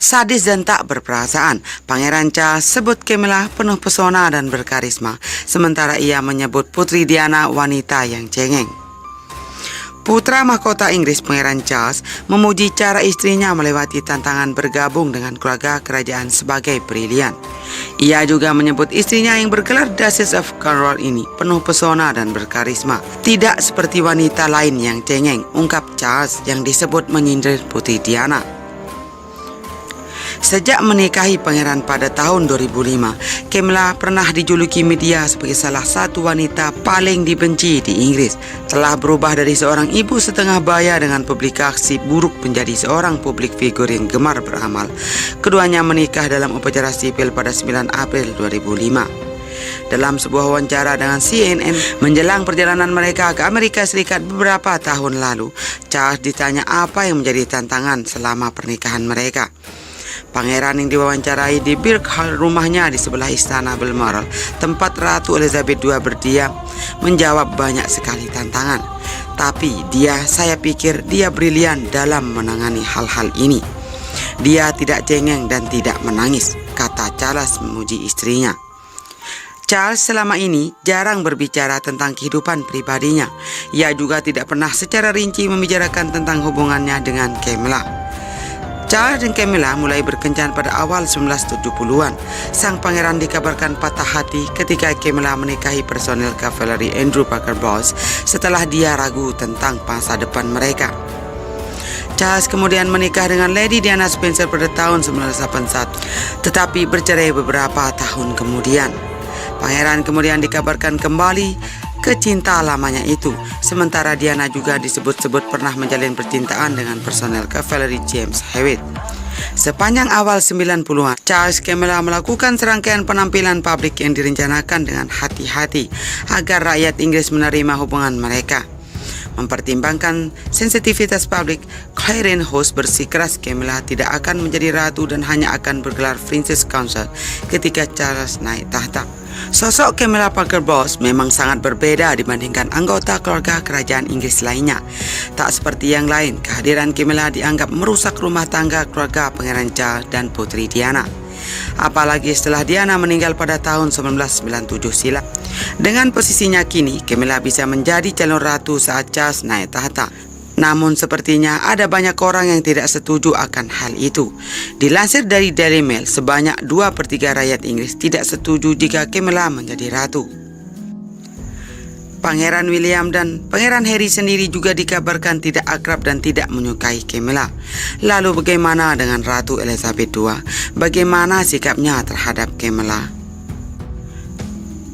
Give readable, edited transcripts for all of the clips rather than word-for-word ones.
Sadis dan tak berperasaan, Pangeran Charles sebut Camilla penuh pesona dan berkarisma, sementara ia menyebut Putri Diana wanita yang cengeng. Putra mahkota Inggris Pangeran Charles memuji cara istrinya melewati tantangan bergabung dengan keluarga kerajaan sebagai brilian. Ia juga menyebut istrinya yang bergelar Duchess of Cornwall ini penuh pesona dan berkarisma. Tidak seperti wanita lain yang cengeng, ungkap Charles yang disebut menyindir Putri Diana. Sejak menikahi pangeran pada tahun 2005, Camilla pernah dijuluki media sebagai salah satu wanita paling dibenci di Inggris. Telah berubah dari seorang ibu setengah baya dengan publikasi buruk menjadi seorang publik figur yang gemar beramal. Keduanya menikah dalam upacara sipil pada 9 April 2005. Dalam sebuah wawancara dengan CNN menjelang perjalanan mereka ke Amerika Serikat beberapa tahun lalu, Charles ditanya apa yang menjadi tantangan selama pernikahan mereka. Pangeran yang diwawancarai di Birkhall, rumahnya di sebelah istana Balmoral, tempat Ratu Elizabeth II berdiam, menjawab banyak sekali tantangan. Tapi saya pikir dia brilian dalam menangani hal-hal ini. Dia tidak cengeng dan tidak menangis, kata Charles memuji istrinya. Charles selama ini jarang berbicara tentang kehidupan pribadinya. Ia juga tidak pernah secara rinci membicarakan tentang hubungannya dengan Camilla. Charles dan Camilla mulai berkencan pada awal 1970-an. Sang pangeran dikabarkan patah hati ketika Camilla menikahi personel kavaleri Andrew Parker Bowles setelah dia ragu tentang masa depan mereka. Charles kemudian menikah dengan Lady Diana Spencer pada tahun 1981, tetapi bercerai beberapa tahun kemudian. Pangeran kemudian dikabarkan kembali ke cinta lamanya itu, sementara Diana juga disebut-sebut pernah menjalin percintaan dengan personel kavaleri James Hewitt. Sepanjang awal 90-an, Charles Camilla melakukan serangkaian penampilan publik yang direncanakan dengan hati-hati agar rakyat Inggris menerima hubungan mereka. Mempertimbangkan sensitivitas publik, Clarion Host bersikeras Camilla tidak akan menjadi ratu dan hanya akan bergelar Princess Consort ketika Charles naik tahta. Sosok Camilla Parker Bowles memang sangat berbeda dibandingkan anggota keluarga kerajaan Inggris lainnya. Tak seperti yang lain, kehadiran Camilla dianggap merusak rumah tangga keluarga Pangeran Charles dan Putri Diana. Apalagi setelah Diana meninggal pada tahun 1997 silam. Dengan posisinya kini, Camilla bisa menjadi calon ratu saat Charles naik tahta. Namun sepertinya ada banyak orang yang tidak setuju akan hal itu. Dilansir dari Daily Mail, sebanyak 2/3 rakyat Inggris tidak setuju jika Camilla menjadi ratu. Pangeran William dan Pangeran Harry sendiri juga dikabarkan tidak akrab dan tidak menyukai Camilla. Lalu bagaimana dengan Ratu Elizabeth II? Bagaimana sikapnya terhadap Camilla?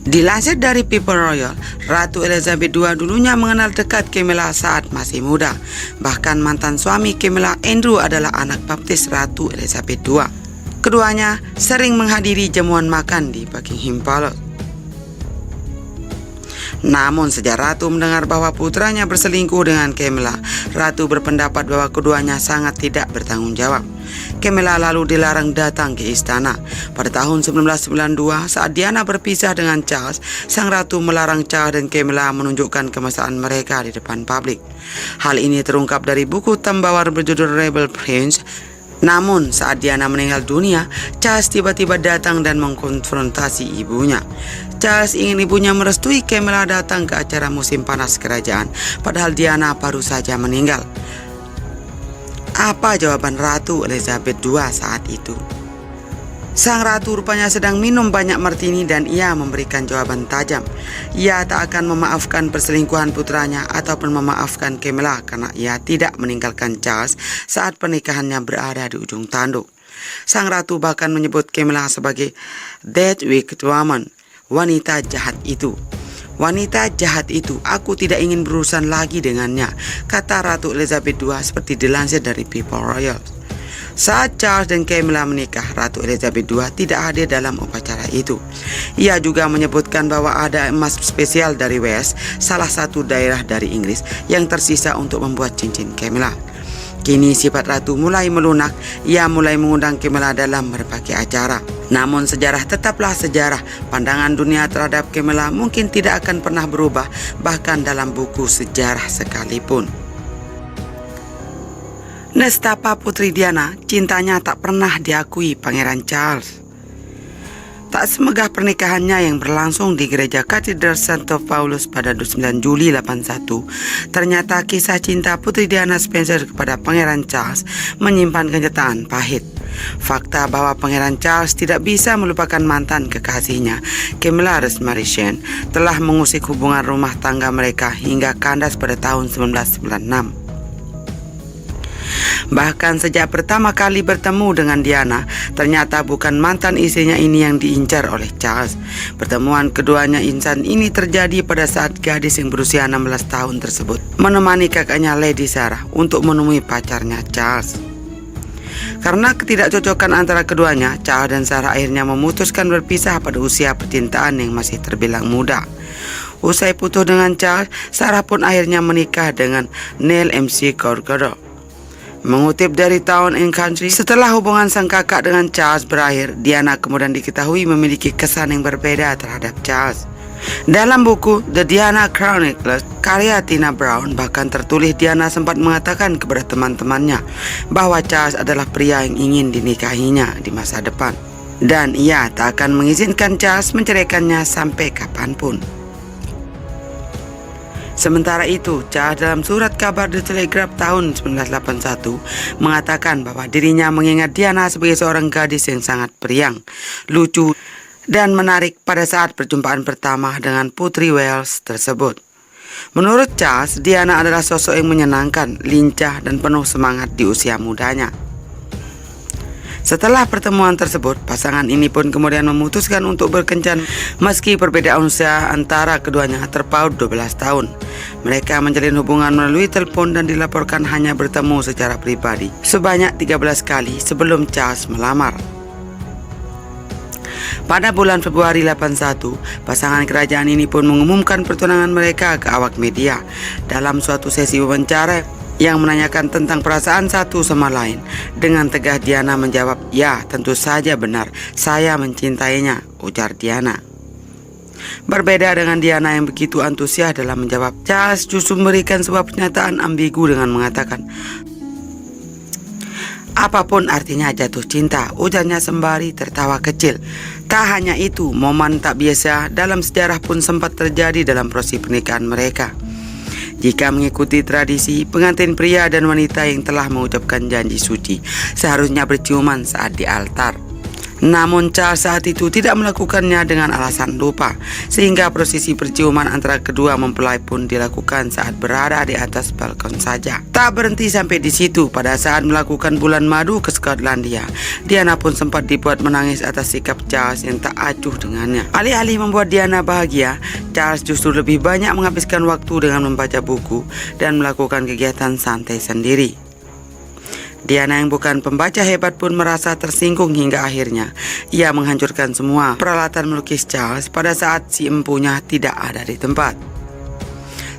Dilansir dari People Royal, Ratu Elizabeth II dulunya mengenal dekat Camilla saat masih muda. Bahkan mantan suami Camilla, Andrew, adalah anak baptis Ratu Elizabeth II. Keduanya sering menghadiri jamuan makan di Buckingham Palace. Namun sejak Ratu mendengar bahwa putranya berselingkuh dengan Camilla, Ratu berpendapat bahwa keduanya sangat tidak bertanggung jawab. Camilla lalu dilarang datang ke istana. Pada tahun 1992, saat Diana berpisah dengan Charles, sang ratu melarang Charles dan Camilla menunjukkan kemesraan mereka di depan publik. Hal ini terungkap dari buku tambawar berjudul Rebel Prince. Namun saat Diana meninggal dunia, Charles tiba-tiba datang dan mengkonfrontasi ibunya. Charles ingin ibunya merestui Camilla datang ke acara musim panas kerajaan, padahal Diana baru saja meninggal. Apa jawaban Ratu Elizabeth II saat itu? Sang ratu rupanya sedang minum banyak martini dan ia memberikan jawaban tajam. Ia tak akan memaafkan perselingkuhan putranya ataupun memaafkan Camilla karena ia tidak meninggalkan Charles saat pernikahannya berada di ujung tanduk. Sang ratu bahkan menyebut Camilla sebagai that wicked woman, wanita jahat itu. Wanita jahat itu, aku tidak ingin berurusan lagi dengannya, kata Ratu Elizabeth II seperti dilansir dari People Royal. Saat Charles dan Camilla menikah, Ratu Elizabeth II tidak hadir dalam upacara itu. Ia juga menyebutkan bahwa ada emas spesial dari Wales, salah satu daerah dari Inggris, yang tersisa untuk membuat cincin Camilla. Kini sifat ratu mulai melunak, ia mulai mengundang Kamala dalam berbagai acara. Namun sejarah tetaplah sejarah, pandangan dunia terhadap Kamala mungkin tidak akan pernah berubah, bahkan dalam buku sejarah sekalipun. Nestapa Putri Diana, cintanya tak pernah diakui Pangeran Charles. Tak semegah pernikahannya yang berlangsung di gereja Katedral Santo Paulus pada 9 Juli 81, ternyata kisah cinta Putri Diana Spencer kepada Pangeran Charles menyimpan kenyataan pahit. Fakta bahwa Pangeran Charles tidak bisa melupakan mantan kekasihnya, Camilla Resmarician, telah mengusik hubungan rumah tangga mereka hingga kandas pada tahun 1996. Bahkan sejak pertama kali bertemu dengan Diana, ternyata bukan mantan istrinya ini yang diincar oleh Charles. Pertemuan keduanya insan ini terjadi pada saat gadis yang berusia 16 tahun tersebut menemani kakaknya Lady Sarah untuk menemui pacarnya Charles. Karena ketidakcocokan antara keduanya, Charles dan Sarah akhirnya memutuskan berpisah pada usia percintaan yang masih terbilang muda. Usai putus dengan Charles, Sarah pun akhirnya menikah dengan Neil McGregor. Mengutip dari Town and Country, setelah hubungan sang kakak dengan Charles berakhir, Diana kemudian diketahui memiliki kesan yang berbeda terhadap Charles. Dalam buku The Diana Chronicles karya Tina Brown, bahkan tertulis Diana sempat mengatakan kepada teman-temannya bahwa Charles adalah pria yang ingin dinikahinya di masa depan, dan ia tak akan mengizinkan Charles menceraikannya sampai kapanpun. Sementara itu, Charles dalam surat kabar The Telegraph tahun 1981 mengatakan bahwa dirinya mengingat Diana sebagai seorang gadis yang sangat periang, lucu, dan menarik pada saat perjumpaan pertama dengan Putri Wales tersebut. Menurut Charles, Diana adalah sosok yang menyenangkan, lincah, dan penuh semangat di usia mudanya. Setelah pertemuan tersebut, pasangan ini pun kemudian memutuskan untuk berkencan meski perbedaan usia antara keduanya terpaut 12 tahun. Mereka menjalin hubungan melalui telepon dan dilaporkan hanya bertemu secara pribadi sebanyak 13 kali sebelum Charles melamar. Pada bulan Februari 81, pasangan kerajaan ini pun mengumumkan pertunangan mereka ke awak media. Dalam suatu sesi wawancara yang menanyakan tentang perasaan satu sama lain, dengan tegas Diana menjawab, "Ya, tentu saja benar, saya mencintainya," ujar Diana. Berbeda dengan Diana yang begitu antusias dalam menjawab, Charles justru memberikan sebuah pernyataan ambigu dengan mengatakan, "Apapun artinya jatuh cinta," ujarnya sembari tertawa kecil. Tak hanya itu, momen tak biasa dalam sejarah pun sempat terjadi dalam prosesi pernikahan mereka. Jika mengikuti tradisi, pengantin pria dan wanita yang telah mengucapkan janji suci seharusnya berciuman saat di altar. Namun Charles saat itu tidak melakukannya dengan alasan lupa, sehingga prosesi perciuman antara kedua mempelai pun dilakukan saat berada di atas balkon saja. Tak berhenti sampai di situ, pada saat melakukan bulan madu ke Skotlandia, Diana pun sempat dibuat menangis atas sikap Charles yang tak acuh dengannya. Alih-alih membuat Diana bahagia, Charles justru lebih banyak menghabiskan waktu dengan membaca buku dan melakukan kegiatan santai sendiri. Diana yang bukan pembaca hebat pun merasa tersinggung hingga akhirnya ia menghancurkan semua peralatan melukis Charles pada saat si empunya tidak ada di tempat.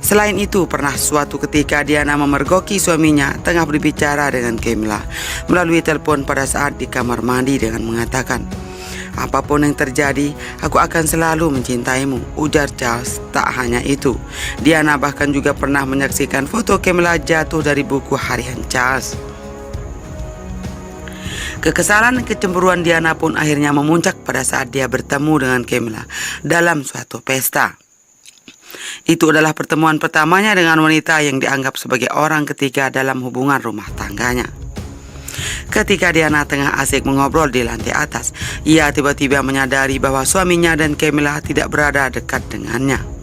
Selain itu, pernah suatu ketika Diana memergoki suaminya tengah berbicara dengan Camilla melalui telepon pada saat di kamar mandi dengan mengatakan, "Apapun yang terjadi, aku akan selalu mencintaimu," ujar Charles. Tak hanya itu, Diana bahkan juga pernah menyaksikan foto Camilla jatuh dari buku harian Charles. Kekesalan dan kecemburuan Diana pun akhirnya memuncak pada saat dia bertemu dengan Camilla dalam suatu pesta. Itu adalah pertemuan pertamanya dengan wanita yang dianggap sebagai orang ketiga dalam hubungan rumah tangganya. Ketika Diana tengah asik mengobrol di lantai atas, ia tiba-tiba menyadari bahwa suaminya dan Camilla tidak berada dekat dengannya.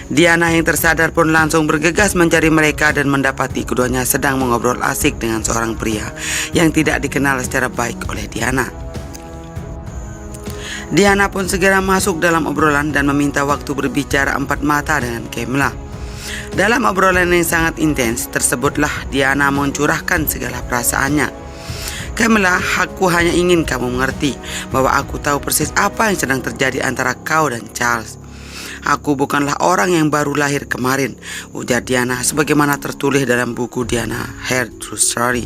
Diana yang tersadar pun langsung bergegas mencari mereka dan mendapati keduanya sedang mengobrol asik dengan seorang pria yang tidak dikenal secara baik oleh Diana. Diana pun segera masuk dalam obrolan dan meminta waktu berbicara empat mata dengan Camilla. Dalam obrolan yang sangat intens tersebutlah Diana mencurahkan segala perasaannya. "Camilla, aku hanya ingin kamu mengerti bahwa aku tahu persis apa yang sedang terjadi antara kau dan Charles. Aku bukanlah orang yang baru lahir kemarin, ujar Diana sebagaimana tertulis dalam buku Diana Her True Story.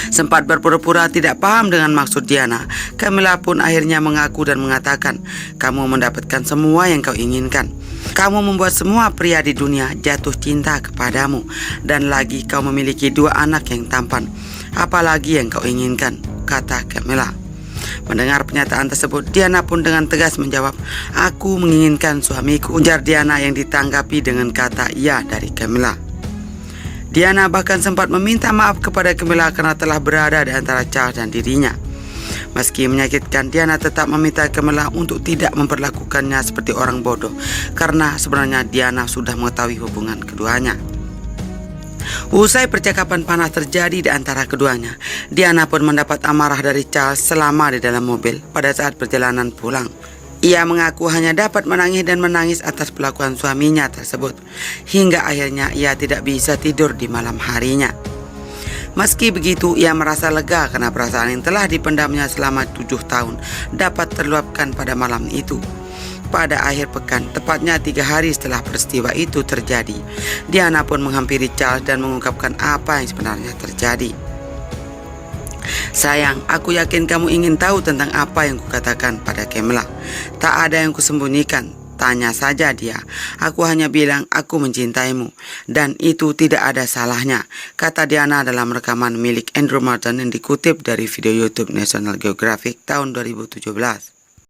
Sempat berpura-pura tidak paham dengan maksud Diana, Camilla pun akhirnya mengaku dan mengatakan, "Kamu mendapatkan semua yang kau inginkan. Kamu membuat semua pria di dunia jatuh cinta kepadamu, dan lagi kau memiliki 2 anak yang tampan. Apalagi yang kau inginkan?" kata Camilla. Mendengar pernyataan tersebut, Diana pun dengan tegas menjawab, "Aku menginginkan suamiku," ujar Diana yang ditanggapi dengan kata "iya" dari Camilla. Diana bahkan sempat meminta maaf kepada Camilla karena telah berada di antara Charles dan dirinya. Meski menyakitkan, Diana tetap meminta Camilla untuk tidak memperlakukannya seperti orang bodoh, karena sebenarnya Diana sudah mengetahui hubungan keduanya. Usai percakapan panas terjadi di antara keduanya, Diana pun mendapat amarah dari Charles selama di dalam mobil pada saat perjalanan pulang. Ia mengaku hanya dapat menangis dan menangis atas perlakuan suaminya tersebut, hingga akhirnya ia tidak bisa tidur di malam harinya. Meski begitu, ia merasa lega karena perasaan yang telah dipendamnya selama 7 tahun dapat terluapkan pada malam itu. Pada akhir pekan, tepatnya 3 hari setelah peristiwa itu terjadi, Diana pun menghampiri Charles dan mengungkapkan apa yang sebenarnya terjadi. "Sayang, aku yakin kamu ingin tahu tentang apa yang kukatakan pada Camilla. Tak ada yang kusembunyikan, tanya saja dia. Aku hanya bilang aku mencintaimu, dan itu tidak ada salahnya," kata Diana dalam rekaman milik Andrew Martin yang dikutip dari video YouTube National Geographic tahun 2017.